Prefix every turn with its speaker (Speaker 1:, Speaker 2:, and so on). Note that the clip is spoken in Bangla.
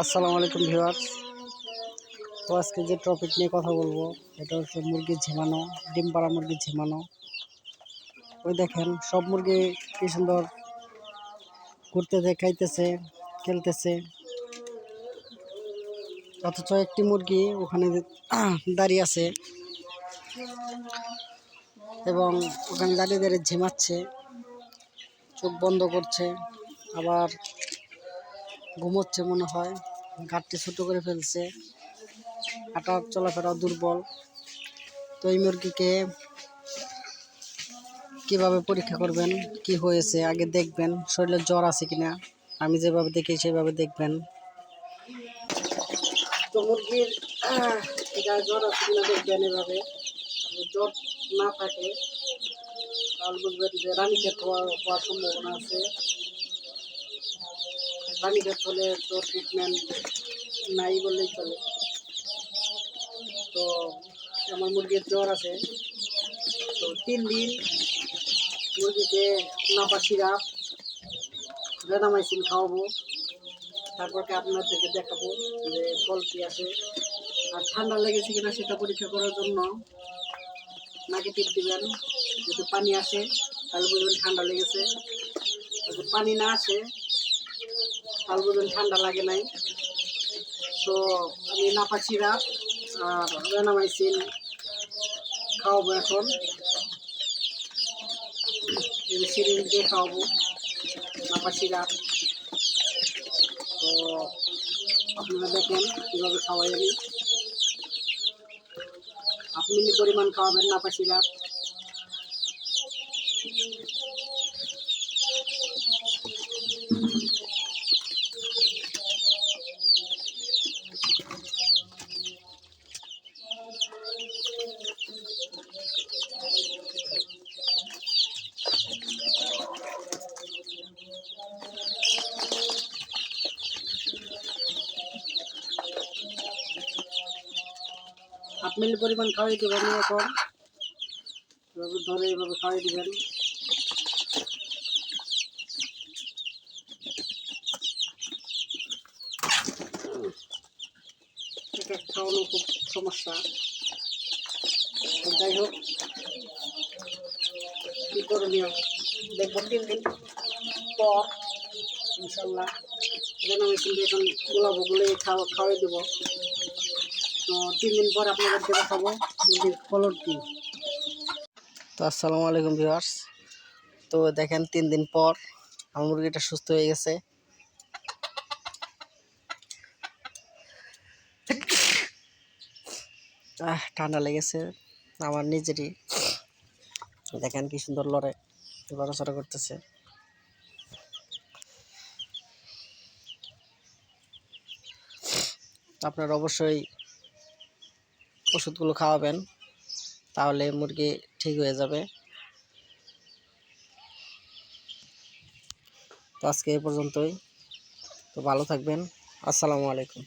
Speaker 1: আসসালামু আলাইকুম ভিউয়ার্স। তো আজকে যে টপিক নিয়ে কথা বলবো এটা হচ্ছে মুরগির ঝিমানো, ডিম পাড়া মুরগির ঝিমানো। ওই দেখেন সব মুরগি কি সুন্দর ঘুরতেছে, খাইতেছে, খেলতেছে, অথচ একটি মুরগি ওখানে দাঁড়িয়ে আছে এবং ওখানে দাঁড়িয়ে দাঁড়িয়ে ঝিমাচ্ছে, চোখ বন্ধ করছে, আবার ঘুমোচ্ছে মনে হয়, ঘাটটি ছোটো করে ফেলছে, হাঁটা চলাফেরা দুর্বল। তো এই মুরগিকে কিভাবে পরীক্ষা করবেন, কি হয়েছে আগে দেখবেন, শরীরে জ্বর আছে কিনা। আমি যেভাবে দেখি সেভাবে দেখবেন। তো মুরগির গায়ে জ্বর আছে কিনা দেখবেন এভাবে। জ্বর না থাকে তাহলে বুঝবেন যে রানীক্ষেত হওয়ার সম্ভাবনা আছে। রানীক্ষেত হলে তো ট্রিটমেন্ট নাই বললেই চলে। তো আমার মুরগির জ্বর আছে, তো 3 দিন মুরগিকে নাপা সিরাপ, ভেনামাইসিন খাওয়াবো, তারপরকে আপনাদেরকে দেখাবো যে ফল কি আসে। আর ঠান্ডা লেগেছে কিনা সেটা পরীক্ষা করার জন্য নাকে টিপ দিবেন। যদি পানি আসে তাহলে বুঝবেন ঠান্ডা লেগেছে, যদি পানি না আসে তাহলে বুঝবেন ঠান্ডা লাগে নাই। তো আমি নাপা সিরাপ আর ভেনামাইসিন খাওয়াবো এখন, সিরিঞ্জ দিয়ে খাওয়াবো নাপা সিরাপ। তো আপনারা দেখেন কীভাবে খাওয়াই আমি। আপনি পরিমাণ খাওয়াবেন নাপা সিরাপ। আপনি পরিমাণ খাওয়াই দেবেন এখন, এভাবে ধরে এভাবে খাওয়াই দেবেন। এটা খাওয়ানো খুব সমস্যা। যাই হোক, কী করণীয় দেখব 3 দিন পর ইনশাল্লাহ। ভেনামাইসিন দিয়ে এখন গোলাবো, গুলে খাওয়াই দেবো। তো 3 দিন পর আপনাদেরকে দেখাবো মুরগির ফলন কি। তো আসসালামু আলাইকুম ভিউয়ার্স। তো দেখেন 3 দিন পর আমার মুরগিটা সুস্থ হয়ে গেছে। ঠান্ডা লেগেছে আমার নিজেরই। দেখেন কি সুন্দর লড়াচড়া করতেছে। আপনারা অবশ্যই ওষুধগুলো খাওয়াবেন, তাহলে মুরগি ঠিক হয়ে যাবে। তো আজকে এই পর্যন্তই। তো ভালো থাকবেন। আসসালামু আলাইকুম।